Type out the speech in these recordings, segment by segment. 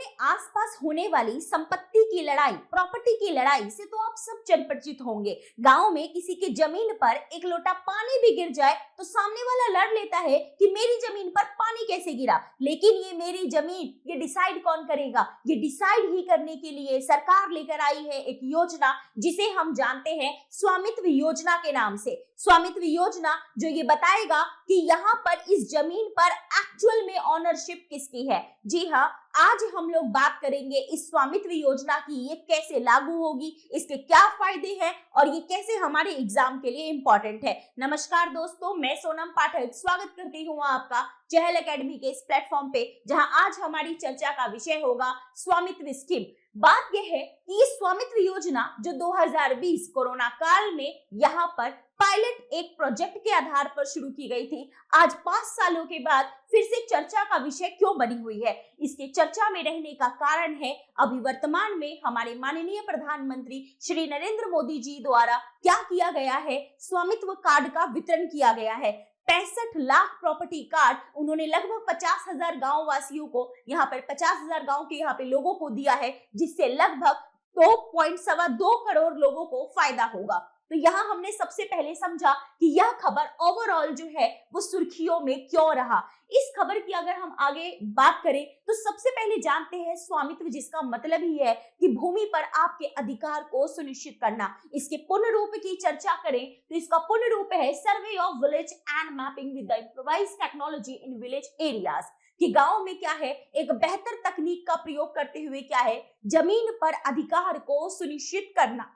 अपने आसपास होने वाली संपत्ति की लड़ाई, प्रॉपर्टी की लड़ाई से तो आप सब परिचित होंगे। गांव में किसी की जमीन पर एक लोटा पानी भी गिर जाए तो सामने वाला लड़ लेता है कि मेरी जमीन पर पानी कैसे गिरा, लेकिन ये मेरी जमीन, ये डिसाइड कौन करेगा? ये डिसाइड ही करने के लिए सरकार लेकर आई है एक योजना जिसे हम जानते हैं स्वामित्व योजना के नाम से। स्वामित्व योजना जो ये बताएगा कि यहाँ पर इस जमीन पर एक्चुअल में ऑनरशिप किसकी है। जी हाँ, आज हम लोग बात करेंगे इस स्वामित्व योजना की, ये कैसे लागू होगी, इसके क्या फायदे हैं और ये कैसे हमारे एग्जाम के लिए इंपॉर्टेंट है। नमस्कार दोस्तों, मैं सोनम पाठक स्वागत करती हूँ आपका चहल एकेडमी के इस प्लेटफॉर्म पे, जहां आज हमारी चर्चा का विषय होगा स्वामित्व स्कीम। बात यह है कि ये स्वामित्व योजना जो 2020 कोरोना काल में यहाँ पर पायलट एक प्रोजेक्ट के आधार पर शुरू की गई थी, आज 5 सालों के बाद फिर से चर्चा का विषय क्यों बनी हुई है? इसके चर्चा में रहने का कारण है अभी वर्तमान में हमारे माननीय प्रधानमंत्री श्री नरेंद्र मोदी जी द्वारा क्या किया गया है, स्वामित्व कार्ड का वितरण किया गया है। 65 लाख प्रॉपर्टी कार्ड उन्होंने लगभग 50,000 गांव वासियों को, यहाँ पर 50,000 गांव के यहाँ पे लोगों को दिया है, जिससे लगभग 2.2 करोड़ लोगों को फायदा होगा। तो यहाँ हमने सबसे पहले समझा कि यह खबर ओवरऑल जो है वो सुर्खियों में क्यों रहा। इस खबर की अगर हम आगे बात करें तो सबसे पहले जानते हैं स्वामित्व, जिसका मतलब ही है कि भूमि पर आपके अधिकार को सुनिश्चित करना। इसके पूर्ण रूप की चर्चा करें तो इसका पूर्ण रूप है survey of village and mapping with the improvised technology in village areas. कि गांव में क्या है, एक बेहतर तकनीक का प्रयोग करते हुए क्या है, जमीन पर अधिकार को सुनिश्चित करना।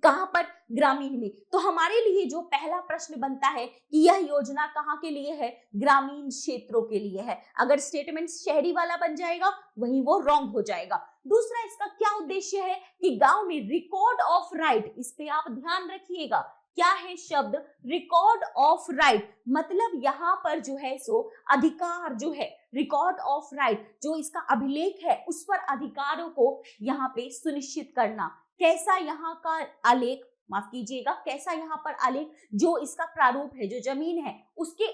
कहां पर? ग्रामीण में। तो हमारे लिए जो पहला प्रश्न बनता है कि यह योजना कहां के लिए है? ग्रामीण क्षेत्रों के लिए है। अगर स्टेटमेंट शहरी वाला बन जाएगा वहीं वो रॉन्ग हो जाएगा। दूसरा, इसका क्या उद्देश्य है कि गांव में रिकॉर्ड ऑफ राइट, इस पे आप ध्यान रखिएगा। क्या है शब्द? Record of right. मतलब यहाँ पर जो है सो अधिकार जो है, रिकॉर्ड ऑफ राइट जो इसका अभिलेख है उस पर अधिकारों को यहाँ पे सुनिश्चित करना। कैसा यहाँ का आलेख, माफ कीजिएगा, कैसा यहाँ पर आलेख, जो इसका प्रारूप है, जो जमीन है उसके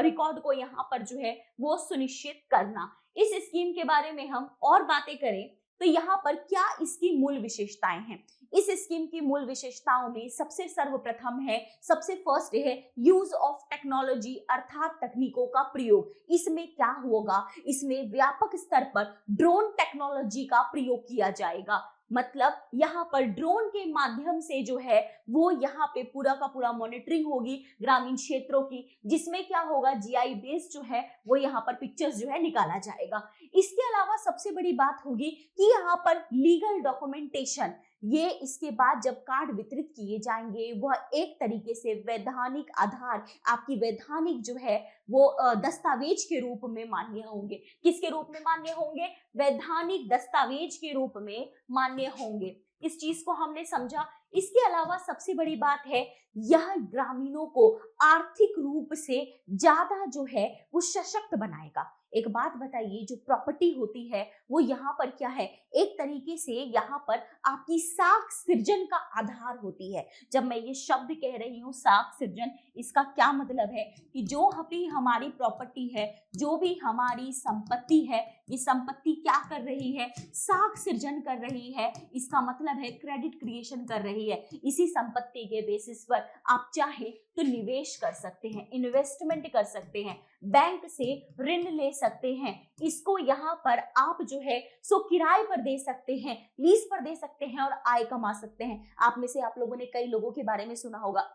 रिकॉर्ड को यहाँ पर जो है वो सुनिश्चित करना। इस स्कीम के बारे में हम और बातें करें तो यहाँ पर क्या इसकी मूल विशेषताएं हैं? इस स्कीम की मूल विशेषताओं में सबसे सर्वप्रथम है, सबसे फर्स्ट है यूज ऑफ टेक्नोलॉजी, अर्थात तकनीकों का प्रयोग। इसमें क्या होगा? इसमें व्यापक स्तर पर ड्रोन टेक्नोलॉजी का प्रयोग किया जाएगा। मतलब यहाँ पर ड्रोन के माध्यम से जो है वो यहाँ पे पूरा का पूरा मॉनिटरिंग होगी ग्रामीण क्षेत्रों की, जिसमें क्या होगा, जीआई बेस जो है वो यहाँ पर पिक्चर्स जो है निकाला जाएगा। इसके अलावा सबसे बड़ी बात होगी कि यहाँ पर लीगल डॉक्यूमेंटेशन, ये इसके बाद जब कार्ड वितरित किए जाएंगे वह एक तरीके से वैधानिक आधार, आपकी वैधानिक जो है वो दस्तावेज के रूप में मान्य होंगे। किसके रूप में मान्य होंगे? वैधानिक दस्तावेज के रूप में मान्य होंगे। इस चीज को हमने समझा। इसके अलावा सबसे बड़ी बात है, यह ग्रामीणों को आर्थिक रूप से ज्यादा जो है वो सशक्त बनाएगा। एक बात बताइए, जो प्रॉपर्टी होती है वो यहाँ पर क्या है, एक तरीके से यहाँ पर आपकी साख सृजन का आधार होती है। जब मैं ये शब्द कह रही हूँ साख सृजन, इसका क्या मतलब है कि जो भी हमारी प्रॉपर्टी है, जो भी हमारी संपत्ति है, ये संपत्ति क्या कर रही है? साख सृजन कर रही है। इसका मतलब है क्रेडिट क्रिएशन कर रही है। इसी संपत्ति के बेसिस पर आप चाहे तो निवेश कर सकते हैं, इन्वेस्टमेंट कर सकते हैं, बैंक से ऋण ले सकते हैं। इसको यहाँ पर आप जो है सो किराए पर दे सकते हैं, लीज पर दे सकते हैं और आय कमा सकते हैं। आप में से आप लोगों ने कई लोगों के बारे में सुना होगा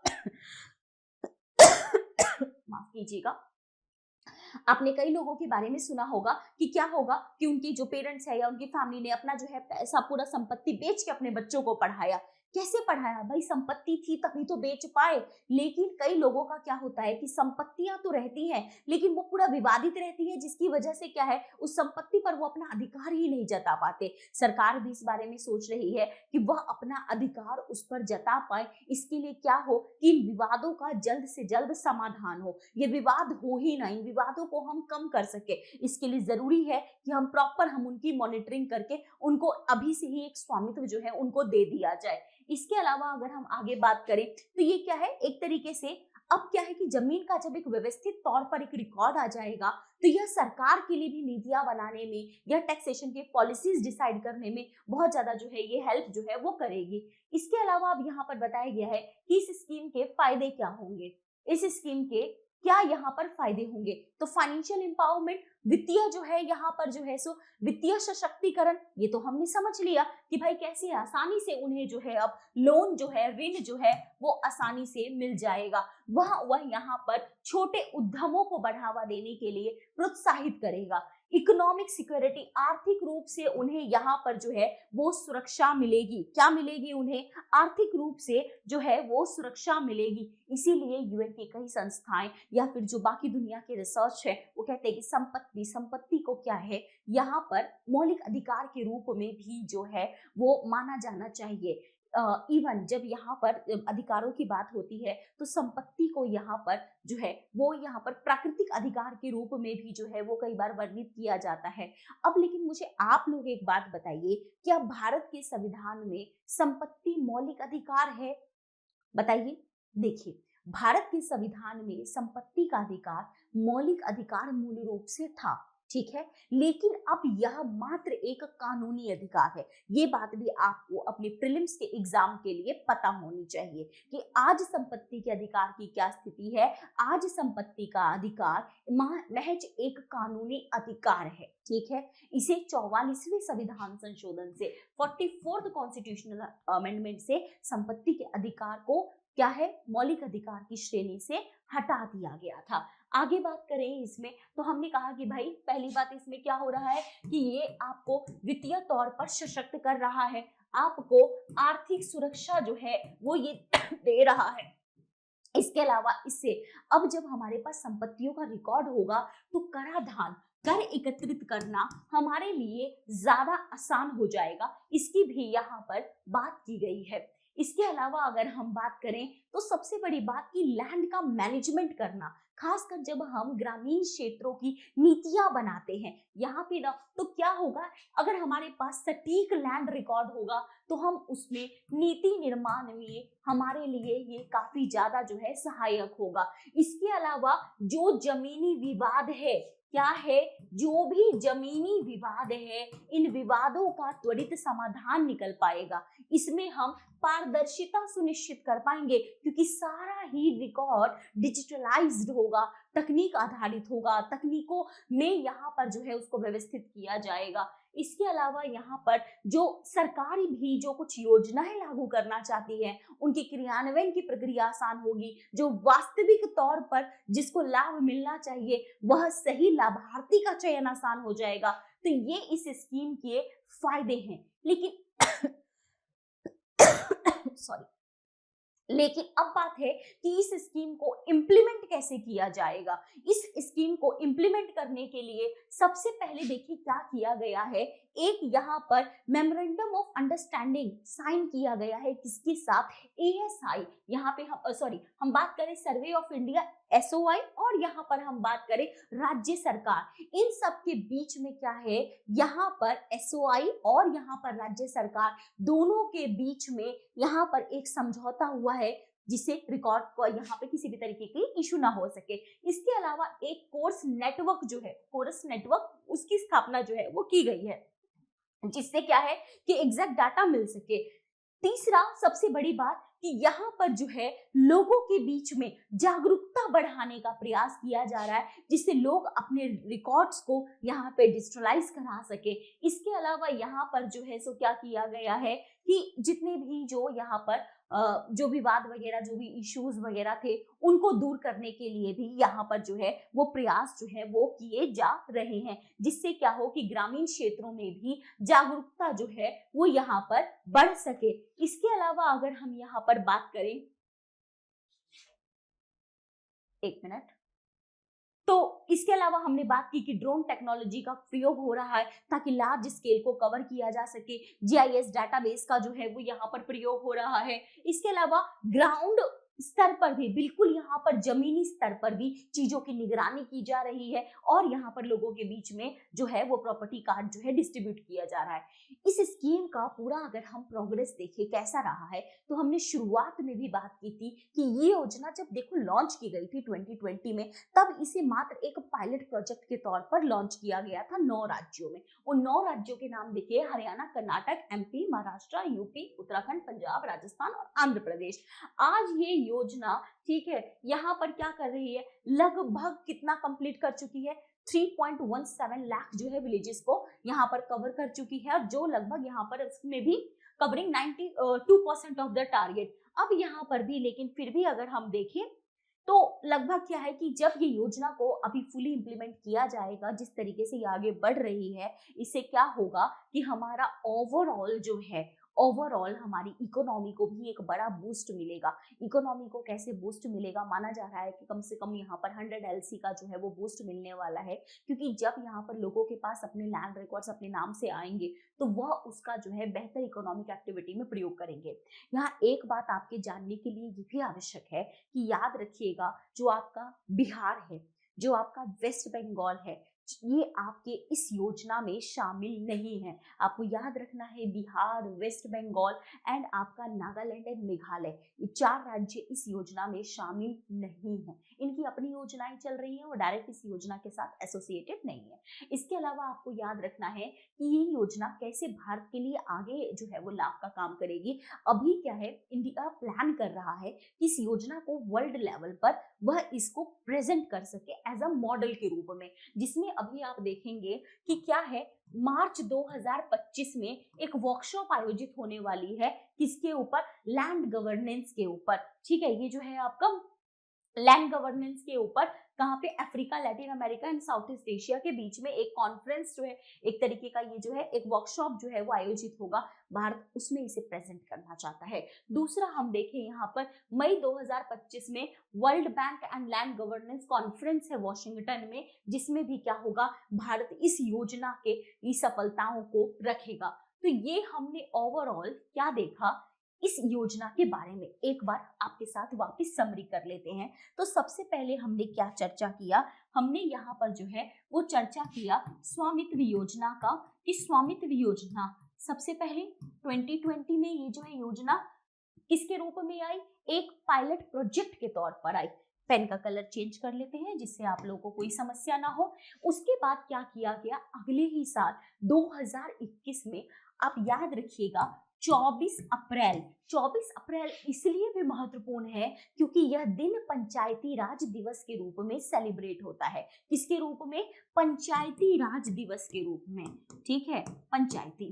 माफ कीजिएगा, आपने कई लोगों के बारे में सुना होगा कि क्या होगा कि उनकी जो पेरेंट्स है या उनकी फैमिली ने अपना जो है पैसा, पूरा संपत्ति बेच के अपने बच्चों को पढ़ाया। कैसे पढ़ाया भाई? संपत्ति थी तभी तो बेच पाए। लेकिन कई लोगों का क्या होता है कि संपत्तियां तो रहती हैं लेकिन वो पूरा विवादित रहती है, जिसकी वजह से क्या है, उस संपत्ति पर वो अपना अधिकार ही नहीं जता पाते। सरकार भी इस बारे में सोच रही है कि वह अपना अधिकार उस पर जता पाए। इसके लिए क्या हो कि इन विवादों का जल्द से जल्द समाधान हो, ये विवाद हो ही नहीं, विवादों को हम कम कर सके। इसके लिए जरूरी है कि हम उनकी मॉनिटरिंग करके उनको अभी से ही एक स्वामित्व जो है उनको दे दिया जाए। इसके अलावा अगर हम आगे बात करें तो ये क्या है, एक तरीके से अब क्या है कि जमीन का जब एक व्यवस्थित तौर पर एक रिकॉर्ड आ जाएगा तो यह सरकार के लिए भी नीतियां बनाने में या टैक्सेशन के पॉलिसीज डिसाइड करने में बहुत ज्यादा जो है ये हेल्प जो है वो करेगी। इसके अलावा अब यहाँ पर बताया गया है कि इस स्कीम के फायदे क्या होंगे, इस स्कीम के क्या यहाँ पर फायदे होंगे। तो फाइनेंशियल एम्पावरमेंट, वित्तीय जो है यहाँ पर जो है सो वित्तीय सशक्तिकरण, ये तो हमने समझ लिया कि भाई कैसे आसानी से उन्हें जो है अब लोन जो है, ऋण जो है वो आसानी से मिल जाएगा। वह यहाँ पर छोटे उद्यमों को बढ़ावा देने के लिए प्रोत्साहित करेगा। इकोनॉमिक सिक्योरिटी, आर्थिक रूप से उन्हें यहाँ पर जो है वो सुरक्षा मिलेगी। क्या मिलेगी उन्हें? आर्थिक रूप से जो है वो सुरक्षा मिलेगी। इसीलिए यूएन की कई संस्थाएं या फिर जो बाकी दुनिया के रिसर्च है वो कहते हैं कि संपत्ति को क्या है यहाँ पर मौलिक अधिकार के रूप में भी जो है वो माना जाना चाहिए। इवन जब यहाँ पर अधिकारों की बात होती है तो संपत्ति को यहाँ पर जो है वो यहाँ पर प्राकृतिक अधिकार के रूप में भी जो है वो कई बार वर्णित किया जाता है। अब लेकिन मुझे आप लोग एक बात बताइए, क्या भारत के संविधान में संपत्ति मौलिक अधिकार है? बताइए। देखिए, भारत के संविधान में संपत्ति का अधिकार मौलिक अधिकार मूल रूप से था, ठीक है, लेकिन अब यह मात्र एक कानूनी अधिकार है। ये बात भी आपको अपने प्रीलिम्स के एग्जाम के लिए पता होनी चाहिए कि आज संपत्ति के अधिकार की क्या स्थिति है। आज संपत्ति का अधिकार महज एक कानूनी अधिकार है, ठीक है। इसे 44वें संविधान संशोधन से 44th कॉन्स्टिट्यूशनल अमेंडमेंट से संपत्ति के अधिकार को क्या है, मौलिक अधिकार की श्रेणी से हटा दिया गया था। आगे बात करें इसमें तो हमने कहा कि भाई पहली बात इसमें क्या हो रहा है कि ये आपको वित्तीय तौर पर सशक्त कर रहा है, आपको आर्थिक सुरक्षा जो है वो ये दे रहा है। इसके अलावा इससे अब जब हमारे पास संपत्तियों का रिकॉर्ड होगा तो कराधान, कर एकत्रित करना हमारे लिए ज्यादा आसान हो जाएगा। इसकी भी यहाँ पर बात की गई है। इसके अलावा अगर हम बात करें तो सबसे बड़ी बात की लैंड का मैनेजमेंट करना, खासकर जब हम ग्रामीण क्षेत्रों की नीतियां बनाते हैं यहाँ पे ना, तो क्या होगा, अगर हमारे पास सटीक लैंड रिकॉर्ड होगा तो हम उसमें नीति निर्माण में हमारे लिए ये काफी ज्यादा जो है सहायक होगा। इसके अलावा जो जमीनी विवाद है, क्या है, जो भी जमीनी विवाद है, इन विवादों का त्वरित समाधान निकल पाएगा। इसमें हम पारदर्शिता सुनिश्चित कर पाएंगे क्योंकि सारा ही रिकॉर्ड डिजिटलाइज्ड होगा, तकनीक आधारित होगा, तकनीकों में यहाँ पर जो है उसको व्यवस्थित किया जाएगा। इसके अलावा यहाँ पर जो सरकार भी जो कुछ योजनाएं लागू करना चाहती है उनकी क्रियान्वयन की प्रक्रिया आसान होगी। जो वास्तविक तौर पर जिसको लाभ मिलना चाहिए वह सही लाभार्थी का चयन आसान हो जाएगा। तो ये इस स्कीम के फायदे हैं। लेकिन सॉरी, लेकिन अब बात है कि इस स्कीम को इम्प्लीमेंट कैसे किया जाएगा। इस स्कीम को इम्प्लीमेंट करने के लिए सबसे पहले देखिए क्या किया गया है। एक यहाँ पर मेमोरेंडम ऑफ अंडरस्टैंडिंग साइन किया गया है, किसके साथ, एएसआई, यहाँ पे हम बात करें सर्वे ऑफ इंडिया एसओआई और यहाँ पर हम बात करें राज्य सरकार, इन सब के बीच में क्या है, यहाँ पर एसओआई और यहाँ पर राज्य सरकार दोनों के बीच में यहाँ पर एक समझौता हुआ है जिससे रिकॉर्ड को यहाँ पे किसी भी तरीके की इशू ना हो सके। इसके अलावा एक कोर्स नेटवर्क जो है, कोर्स नेटवर्क, उसकी स्थापना जो है वो की गई है जिससे क्या है कि एग्जैक्ट डाटा मिल सके। तीसरा सबसे बड़ी बात कि यहाँ पर जो है लोगों के बीच में जागरूकता बढ़ाने का प्रयास किया जा रहा है जिससे लोग अपने रिकॉर्ड्स को यहाँ पे डिजिटलाइज करा सके। इसके अलावा यहाँ पर जो है सो क्या किया गया है कि जितने भी जो यहाँ पर जो विवाद वगैरह, जो भी इश्यूज वगैरह थे उनको दूर करने के लिए भी यहाँ पर जो है वो प्रयास जो है वो किए जा रहे हैं जिससे क्या हो कि ग्रामीण क्षेत्रों में भी जागरूकता जो है वो यहाँ पर बढ़ सके। इसके अलावा अगर हम यहाँ पर बात करें, एक मिनट, तो इसके अलावा हमने बात की कि ड्रोन टेक्नोलॉजी का प्रयोग हो रहा है ताकि लार्ज स्केल को कवर किया जा सके। जीआईएस डाटाबेस का जो है वो यहाँ पर प्रयोग हो रहा है। इसके अलावा ग्राउंड स्तर पर भी, बिल्कुल यहाँ पर जमीनी स्तर पर भी चीजों की निगरानी की जा रही है और यहाँ पर लोगों के बीच में जो है वो प्रॉपर्टी कार्ड जो है डिस्ट्रीब्यूट किया जा रहा है। इस स्कीम का पूरा अगर हम प्रोग्रेस देखें कैसा रहा है, तो हमने शुरुआत में भी बात की थी कि ये योजना जब देखो लॉन्च की गई थी 2020 में, तब इसे मात्र एक पायलट प्रोजेक्ट के तौर पर लॉन्च किया गया था 9 राज्यों में। उन 9 राज्यों के नाम देखिए, हरियाणा, कर्नाटक, एमपी, महाराष्ट्र, यूपी, उत्तराखंड, पंजाब, राजस्थान और आंध्र प्रदेश। आज ये योजना, ठीक है, यहाँ पर क्या कर रही है, लगभग कितना कंप्लीट कर चुकी है, 3.17 लाख जो है विलेजेस को यहाँ पर कवर कर चुकी है, और जो लगभग यहाँ पर उसमें भी कवरिंग 92% ऑफ द टारगेट। अब यहाँ पर भी लेकिन फिर भी अगर हम देखें तो लगभग क्या है कि जब ये योजना को अभी फुली इंप्लीमेंट किया जाएगा, जिस तरीके से ये आगे बढ़ रही है, इससे क्या होगा कि हमारा ओवरऑल जो है, ओवरऑल हमारी इकोनॉमी को भी एक बड़ा बूस्ट मिलेगा। इकोनॉमी को कैसे बूस्ट मिलेगा, माना जा रहा है कि कम से कम यहाँ पर 100 LC का जो है वो बूस्ट मिलने वाला है, क्योंकि जब यहाँ पर लोगों के पास अपने लैंड रिकॉर्ड्स अपने नाम से आएंगे तो वह उसका जो है बेहतर इकोनॉमिक एक्टिविटी में प्रयोग करेंगे। यहाँ एक बात आपके जानने के लिए ये भी आवश्यक है कि याद रखिएगा, जो आपका बिहार है, जो आपका वेस्ट बंगाल है, ये आपके इस योजना में शामिल नहीं है। आपको याद रखना है, बिहार, वेस्ट बंगाल एंड आपका नागालैंड एंड मेघालय, ये 4 राज्य इस योजना में शामिल नहीं है। इनकी अपनी योजनाएं चल रही हैं, वो डायरेक्ट इस योजना के साथ एसोसिएटेड नहीं है। इसके अलावा आपको याद रखना है कि ये योजना कैसे भारत के लिए आगे जो है वो लाभ का काम करेगी। अभी क्या है, इंडिया प्लान कर रहा है कि इस योजना को वर्ल्ड लेवल पर वह इसको प्रेजेंट कर सके एज अ मॉडल के रूप में, जिसमें अभी आप देखेंगे कि क्या है, मार्च 2025 में एक वर्कशॉप आयोजित होने वाली है, किसके ऊपर, लैंड गवर्नेंस के ऊपर। ठीक है, ये जो है आपका लैंड गवर्नेंस के ऊपर, कहाँ पे, Africa, Latin America and south east Asia के बीच में एक कॉन्फ्रेंस जो है, एक तरीके का ये जो है एक वर्कशॉप जो है वो आयोजित होगा। भारत उसमें इसे प्रेजेंट करना चाहता है। दूसरा हम देखें यहाँ पर मई 2025 में world bank and land governance conference है वॉशिंगटन में, जिसमें भी क्या होगा, भारत इस योजना के सफलताओं को रखेगा। तो ये हमने ओवरऑल क्या देखा इस योजना के बारे में, एक बार आपके साथ वापस समरी कर लेते हैं। तो सबसे पहले हमने क्या चर्चा किया, हमने यहाँ पर जो है वो चर्चा किया स्वामित्व योजना का, कि स्वामित्व योजना सबसे पहले 2020 में ये जो है योजना किसके रूप में आई, एक पायलट प्रोजेक्ट के तौर पर आई। पेन का कलर चेंज कर लेते हैं जिससे आप लोगों को कोई समस्या ना हो। उसके बाद क्या किया गया, अगले ही साल 2021 में, आप याद रखिएगा 24 अप्रैल इसलिए भी महत्वपूर्ण है क्योंकि यह दिन पंचायती राज दिवस के रूप में सेलिब्रेट होता है। किसके रूप में, पंचायती राज दिवस के रूप में। ठीक है, पंचायती,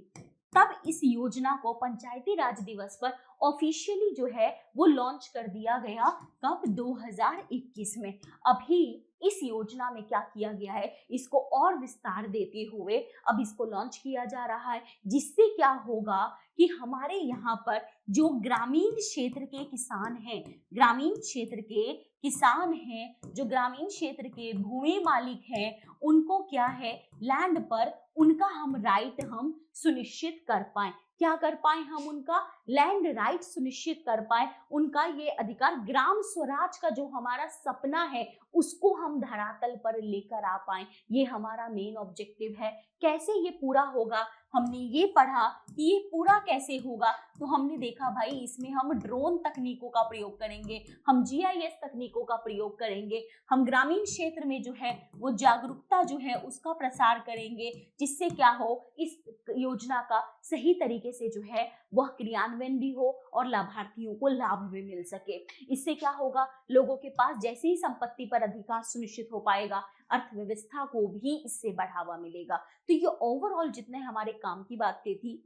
तब इस योजना को पंचायती राज दिवस पर ऑफिशियली जो है वो लॉन्च कर दिया गया, कब, 2021 में। अभी इस योजना में क्या किया गया है, इसको और विस्तार देते हुए अब इसको लॉन्च किया जा रहा है, जिससे क्या होगा कि हमारे यहाँ पर जो ग्रामीण क्षेत्र के किसान हैं, ग्रामीण क्षेत्र के किसान हैं, जो ग्रामीण क्षेत्र के भूमि मालिक हैं, उनको क्या है, लैंड पर उनका हम राइट हम सुनिश्चित कर पाए। क्या कर पाए, हम उनका लैंड राइट सुनिश्चित कर पाए, उनका ये अधिकार, ग्राम स्वराज का जो हमारा सपना है उसको हम धरातल पर लेकर आ पाए। ये हमारा मेन ऑब्जेक्टिव है। कैसे ये पूरा होगा, हमने ये पढ़ा कि ये पूरा कैसे होगा, तो हमने देखा भाई इसमें हम ड्रोन तकनीकों का प्रयोग करेंगे, हम GIS तकनीकों का प्रयोग करेंगे, हम ग्रामीण क्षेत्र में जो है वो जागरूकता जो है उसका प्रसार करेंगे, जिससे क्या हो, इस योजना का सही तरीके से जो है वह क्रियान्वयन भी हो और लाभार्थियों को लाभ भी मिल सके। इससे क्या होगा, लोगों के पास जैसे ही संपत्ति पर अधिकार सुनिश्चित हो पाएगा, अर्थव्यवस्था को भी इससे बढ़ावा मिलेगा। तो ये ओवरऑल जितने हमारे काम की बातें थी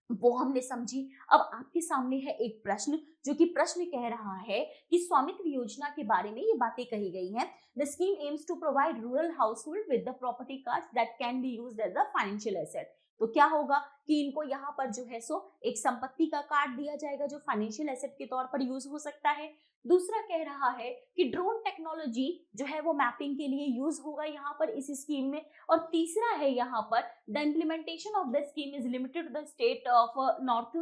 वो हमने समझी। अब आपके सामने है एक प्रश्न, जो कि प्रश्न कह रहा है कि स्वामित्व योजना के बारे में ये बातें कही गई हैं। The scheme aims to provide rural household with the property cards that can be used as a financial asset. तो क्या होगा कि इनको यहाँ पर जो है सो एक संपत्ति का कार्ड दिया जाएगा जो फाइनेंशियल एसेट के तौर पर यूज हो सकता है। दूसरा कह रहा है कि ड्रोन टेक्नोलॉजी जो है वो मैपिंग के लिए यूज होगा यहाँ पर इस स्कीम में। और तीसरा है यहाँ पर the implementation of the scheme is limited to the state of north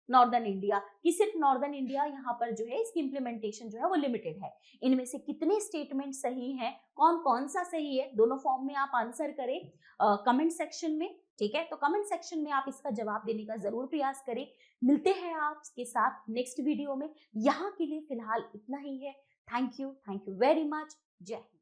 northern India, कि सिर्फ नॉर्दर्न इंडिया यहाँ पर जो है इसकी इंप्लीमेंटेशन जो है वो लिमिटेड है। इनमें से कितने स्टेटमेंट सही हैं, कौन कौन सा सही है, दोनों फॉर्म में आप आंसर करें कमेंट सेक्शन में, ठीक है। तो कमेंट सेक्शन में आप इसका जवाब देने का जरूर प्रयास करें। मिलते हैं आपके साथ नेक्स्ट वीडियो में। यहाँ के लिए फिलहाल इतना ही है। Thank you very much. जय हिंद।